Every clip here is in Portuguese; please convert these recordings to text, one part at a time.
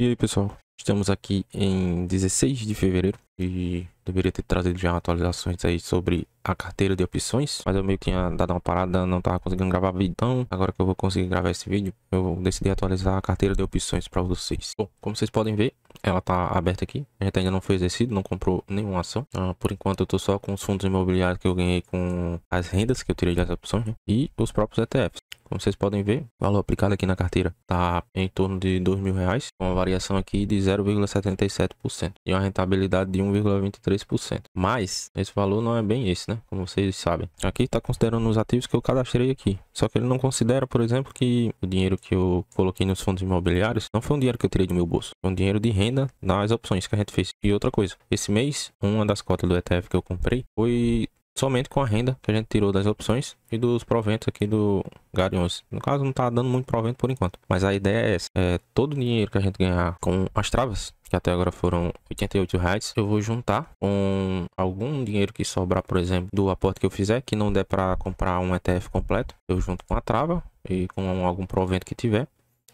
E aí, pessoal, estamos aqui em 16 de fevereiro e deveria ter trazido já atualizações aí sobre a carteira de opções, mas eu meio que tinha dado uma parada, não tava conseguindo gravar vídeo, então agora que eu vou conseguir gravar esse vídeo, eu decidi atualizar a carteira de opções para vocês. Bom, como vocês podem ver, ela tá aberta aqui, a gente ainda não foi exercido, não comprou nenhuma ação, por enquanto eu tô só com os fundos imobiliários que eu ganhei com as rendas que eu tirei das opções, né? E os próprios ETFs. Como vocês podem ver, o valor aplicado aqui na carteira está em torno de R$2.000, com uma variação aqui de 0,77% e uma rentabilidade de 1,23%. Mas esse valor não é bem esse, né? Como vocês sabem. Aqui está considerando os ativos que eu cadastrei aqui. Só que ele não considera, por exemplo, que o dinheiro que eu coloquei nos fundos imobiliários não foi um dinheiro que eu tirei do meu bolso. Foi um dinheiro de renda nas opções que a gente fez. E outra coisa, esse mês, uma das cotas do ETF que eu comprei foi somente com a renda que a gente tirou das opções e dos proventos aqui do Garions. No caso, não tá dando muito provento por enquanto. Mas a ideia é essa. Todo o dinheiro que a gente ganhar com as travas, que até agora foram R$88, eu vou juntar com algum dinheiro que sobrar, por exemplo, do aporte que eu fizer, que não der para comprar um ETF completo. Eu junto com a trava e com algum provento que tiver.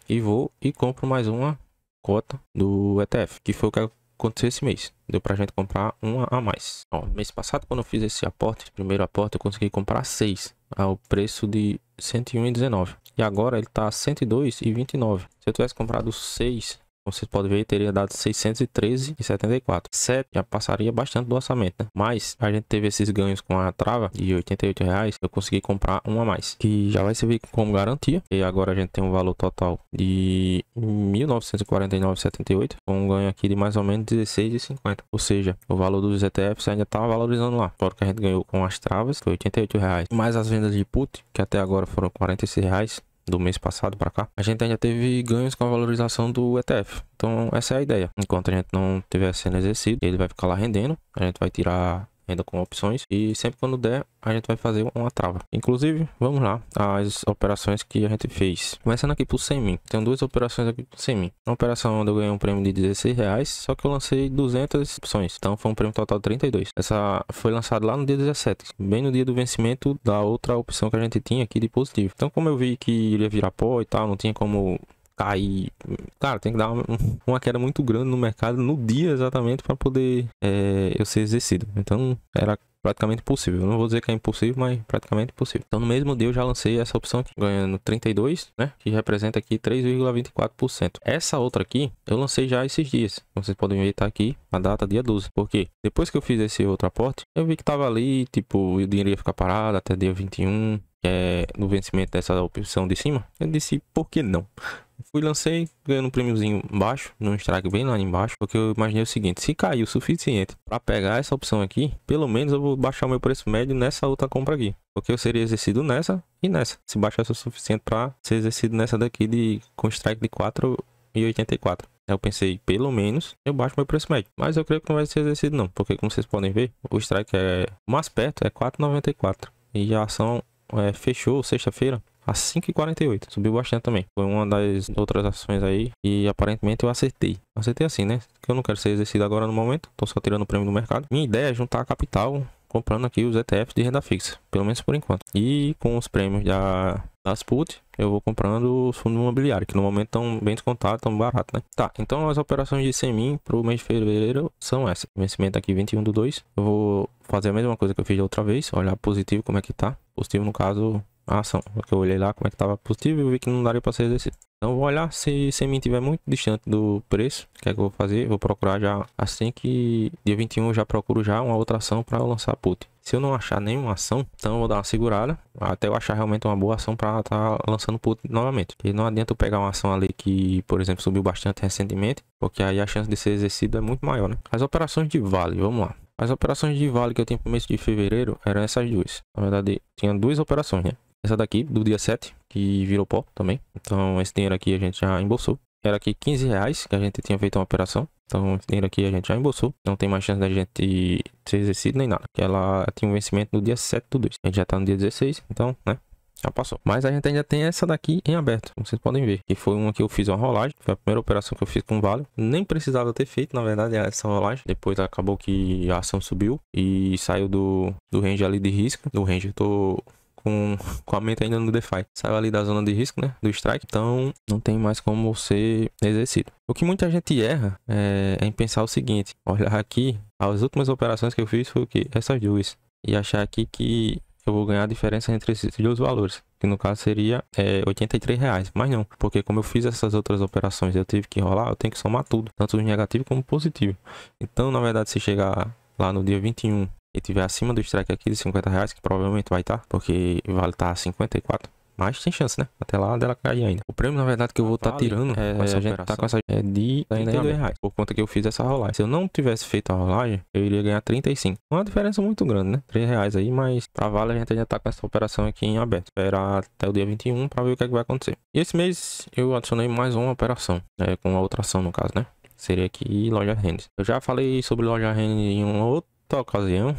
E vou e compro mais uma cota do ETF, que foi o que aconteceu esse mês. Deu pra gente comprar uma a mais. Ó, mês passado, quando eu fiz esse aporte, primeiro aporte, eu consegui comprar 6 ao preço de R$101,19. E agora ele tá R$102,29. Se eu tivesse comprado 6, vocês podem ver, teria dado R$613,74. 7 já passaria bastante do orçamento, né? Mas a gente teve esses ganhos com a trava de R$88. Eu consegui comprar uma a mais, que já vai servir como garantia. E agora a gente tem um valor total de R$1.949,78, com um ganho aqui de mais ou menos R$16,50. Ou seja, o valor dos ETFs ainda está valorizando lá. Fora que a gente ganhou com as travas, foi R$88. Mais as vendas de put, que até agora foram R$46. Do mês passado para cá, a gente ainda teve ganhos com a valorização do ETF. Então essa é a ideia. Enquanto a gente não estiver sendo exercido, ele vai ficar lá rendendo. A gente vai tirar renda com opções e sempre quando der a gente vai fazer uma trava. Inclusive, vamos lá, as operações que a gente fez. Começando aqui por 100 mil. Tem duas operações aqui por 100 mil. Uma operação onde eu ganhei um prêmio de R$16, só que eu lancei 200 opções. Então foi um prêmio total de 32. Essa foi lançada lá no dia 17, bem no dia do vencimento da outra opção que a gente tinha aqui de positivo. Então como eu vi que iria virar pó e tal, não tinha como cair, cara, tem que dar uma queda muito grande no mercado no dia exatamente para poder eu ser exercido. Então era praticamente impossível. Eu não vou dizer que é impossível, mas praticamente impossível. Então no mesmo dia eu já lancei essa opção aqui, ganhando 32, né, que representa aqui 3,24%. Essa outra aqui eu lancei já esses dias. Vocês podem ver, tá aqui a data dia 12. Porque depois que eu fiz esse outro aporte, eu vi que tava ali, tipo, o dinheiro ia ficar parado até dia 21, no vencimento dessa opção de cima. Eu disse, por que não? Fui, lancei, ganhando um prêmiozinho baixo, num strike bem lá embaixo, porque eu imaginei o seguinte: se cair o suficiente para pegar essa opção aqui, pelo menos eu vou baixar o meu preço médio nessa outra compra aqui, porque eu seria exercido nessa e nessa, se baixasse o suficiente para ser exercido nessa daqui com strike de 4,84. Eu pensei, pelo menos eu baixo meu preço médio, mas eu creio que não vai ser exercido não, porque como vocês podem ver, o strike é mais perto, é 4,94 e a ação fechou sexta-feira a 5,48. Subiu bastante também. Foi uma das outras ações aí e aparentemente eu acertei. Acertei assim, né? Que eu não quero ser exercido agora no momento. Tô só tirando o prêmio do mercado. Minha ideia é juntar capital comprando aqui os ETFs de renda fixa. Pelo menos por enquanto. E com os prêmios das put, eu vou comprando os fundos imobiliários, que no momento estão bem descontados, estão baratos, né? Tá, então as operações de 100 mil pro mês de fevereiro são essas. Vencimento aqui 21/2. Eu vou fazer a mesma coisa que eu fiz da outra vez. Olhar positivo como é que tá. Positivo no caso a ação, porque eu olhei lá como é que tava positivo e eu vi que não daria para ser exercido. Então eu vou olhar se mim estiver muito distante do preço, o que é que eu vou fazer? Vou procurar já, assim que dia 21 eu já procuro já uma outra ação para lançar put. Se eu não achar nenhuma ação, então eu vou dar uma segurada até eu achar realmente uma boa ação para estar lançando put novamente. Porque não adianta eu pegar uma ação ali que, por exemplo, subiu bastante recentemente, porque aí a chance de ser exercido é muito maior, né? As operações de vale, vamos lá. As operações de vale que eu tenho pro mês de fevereiro eram essas duas. Na verdade, tinha duas operações, né? Essa daqui, do dia 7, que virou pó também. Então, esse dinheiro aqui a gente já embolsou. Era aqui R$15 que a gente tinha feito uma operação. Então, esse dinheiro aqui a gente já embolsou. Não tem mais chance da gente ser exercido nem nada. Porque ela tinha um vencimento no dia 7/2. A gente já tá no dia 16, então, né? Já passou. Mas a gente ainda tem essa daqui em aberto, como vocês podem ver. Que foi uma que eu fiz uma rolagem. Foi a primeira operação que eu fiz com Vale. Nem precisava ter feito, na verdade, essa rolagem. Depois acabou que a ação subiu e saiu do range ali de risco. Do range eu tô com a mente ainda no DeFi. Saiu ali da zona de risco, né? Do strike. Então não tem mais como ser exercido. O que muita gente erra é em pensar o seguinte: olhar aqui, as últimas operações que eu fiz foi o quê? Essas duas. E achar aqui que eu vou ganhar a diferença entre esses dois valores, que no caso seria R$ 83, mas não, porque como eu fiz essas outras operações, eu tive que enrolar, eu tenho que somar tudo, tanto os negativos como positivo. Então, na verdade, se chegar lá no dia 21 e tiver acima do strike aqui de R$ 50, que provavelmente vai estar, porque vale estar a 54, mas tem chance, né? Até lá dela cair ainda. O prêmio, na verdade, que eu vou estar tirando com essa operação tá com de R$ 32, por conta que eu fiz essa rolagem. Se eu não tivesse feito a rolagem, eu iria ganhar 35. Uma diferença muito grande, né? R$ 3 aí, mas pra Vale a gente ainda tá com essa operação aqui em aberto. Esperar até o dia 21 pra ver o que é que vai acontecer. E esse mês eu adicionei mais uma operação, com uma outra ação no caso, né? Seria aqui Loja Rennes. Eu já falei sobre Loja Rennes em uma outra ocasião,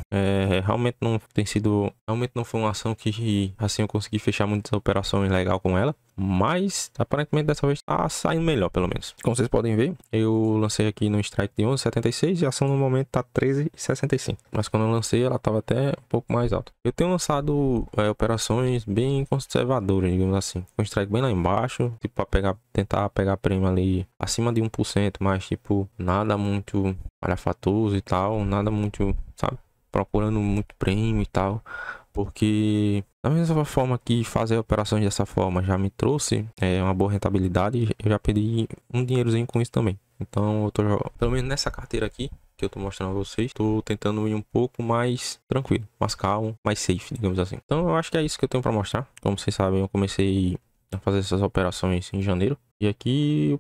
realmente não foi uma ação que assim eu consegui fechar muitas operações legal com ela, mas aparentemente dessa vez tá saindo melhor, pelo menos. Como vocês podem ver, eu lancei aqui no strike de 11,76 e a ação no momento tá 13,65, mas quando eu lancei ela tava até um pouco mais alta. Eu tenho lançado operações bem conservadoras, digamos assim, com strike bem lá embaixo, tipo para tentar pegar prêmio ali acima de 1%, mas tipo nada muito palhafatoso e tal, nada muito, sabe, procurando muito prêmio e tal, porque da mesma forma que fazer operações dessa forma já me trouxe uma boa rentabilidade, eu já perdi um dinheirozinho com isso também. Então eu tô, pelo menos nessa carteira aqui que eu tô mostrando a vocês, tô tentando ir um pouco mais tranquilo, mais calmo, mais safe, digamos assim. Então eu acho que é isso que eu tenho para mostrar. Como vocês sabem, eu comecei a fazer essas operações em janeiro, e aqui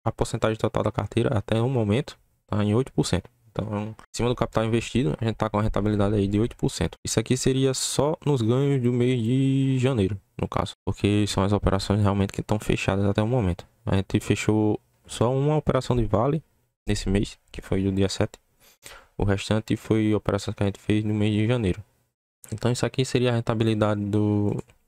a porcentagem total da carteira até o momento tá em 8%. Então, em cima do capital investido, a gente tá com a rentabilidade aí de 8%. Isso aqui seria só nos ganhos do mês de janeiro, no caso, porque são as operações realmente que estão fechadas até o momento. A gente fechou só uma operação de Vale nesse mês, que foi do dia 7. O restante foi operações que a gente fez no mês de janeiro. Então, isso aqui seria a rentabilidade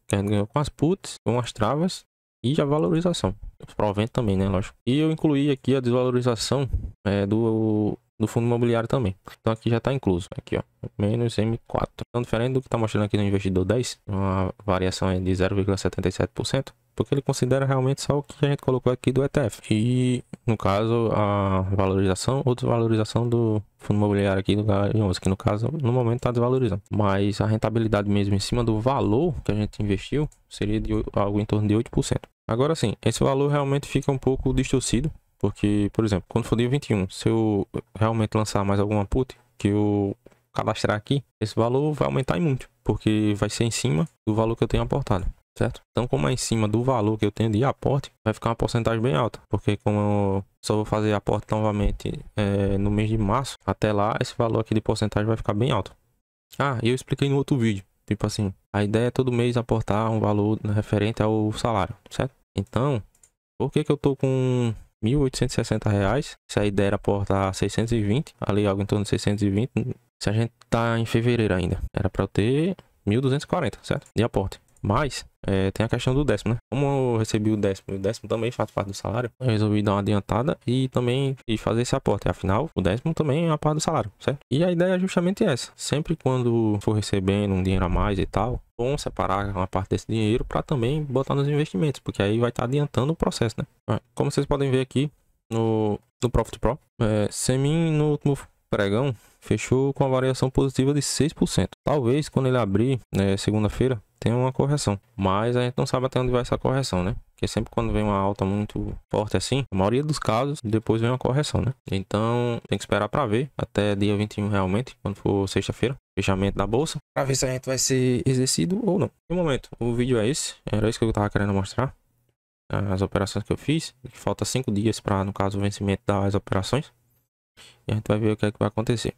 que a gente ganhou com as puts, com as travas e a valorização. Os proventos também, né? Lógico. E eu incluí aqui a desvalorização do fundo imobiliário também. Então aqui já está incluso. Aqui, ó, menos M4. Então, diferente do que está mostrando aqui no investidor 10, uma variação é de 0,77%, porque ele considera realmente só o que a gente colocou aqui do ETF. E, no caso, a valorização ou desvalorização do fundo imobiliário aqui do Galeões, que no caso, no momento está desvalorizando. Mas a rentabilidade mesmo em cima do valor que a gente investiu seria de algo em torno de 8%. Agora sim, esse valor realmente fica um pouco distorcido, porque, por exemplo, quando for dia 21, se eu realmente lançar mais alguma put que eu cadastrar aqui, esse valor vai aumentar em muito, porque vai ser em cima do valor que eu tenho aportado, certo? Então, como é em cima do valor que eu tenho de aporte, vai ficar uma porcentagem bem alta, porque como eu só vou fazer aporte novamente no mês de março, até lá esse valor aqui de porcentagem vai ficar bem alto. Ah, e eu expliquei no outro vídeo, tipo assim, a ideia é todo mês aportar um valor referente ao salário, certo? Então, por que eu tô com R$ 1.860, se a ideia era aportar 620, ali algo em torno de 620, se a gente tá em fevereiro ainda, era para eu ter 1.240, certo? De aporte. Mas tem a questão do décimo, né? Como eu recebi o décimo também faz parte do salário, eu resolvi dar uma adiantada e também fazer esse aporte. Afinal, o décimo também é uma parte do salário, certo? E a ideia é justamente essa. Sempre quando for recebendo um dinheiro a mais e tal, bom separar uma parte desse dinheiro para também botar nos investimentos, porque aí vai estar adiantando o processo, né? Como vocês podem ver aqui no Profit Pro, Semin no último pregão fechou com a variação positiva de 6%. Talvez quando ele abrir segunda-feira tenha uma correção, mas a gente não sabe até onde vai essa correção, né? Porque sempre quando vem uma alta muito forte assim, a maioria dos casos depois vem uma correção, né? Então tem que esperar para ver até dia 21 realmente, quando for sexta-feira, fechamento da bolsa, para ver se a gente vai ser exercido ou não. No momento, o vídeo é esse, era isso que eu tava querendo mostrar, as operações que eu fiz. Falta 5 dias para, no caso, o vencimento das operações, e a gente vai ver o que é que vai acontecer.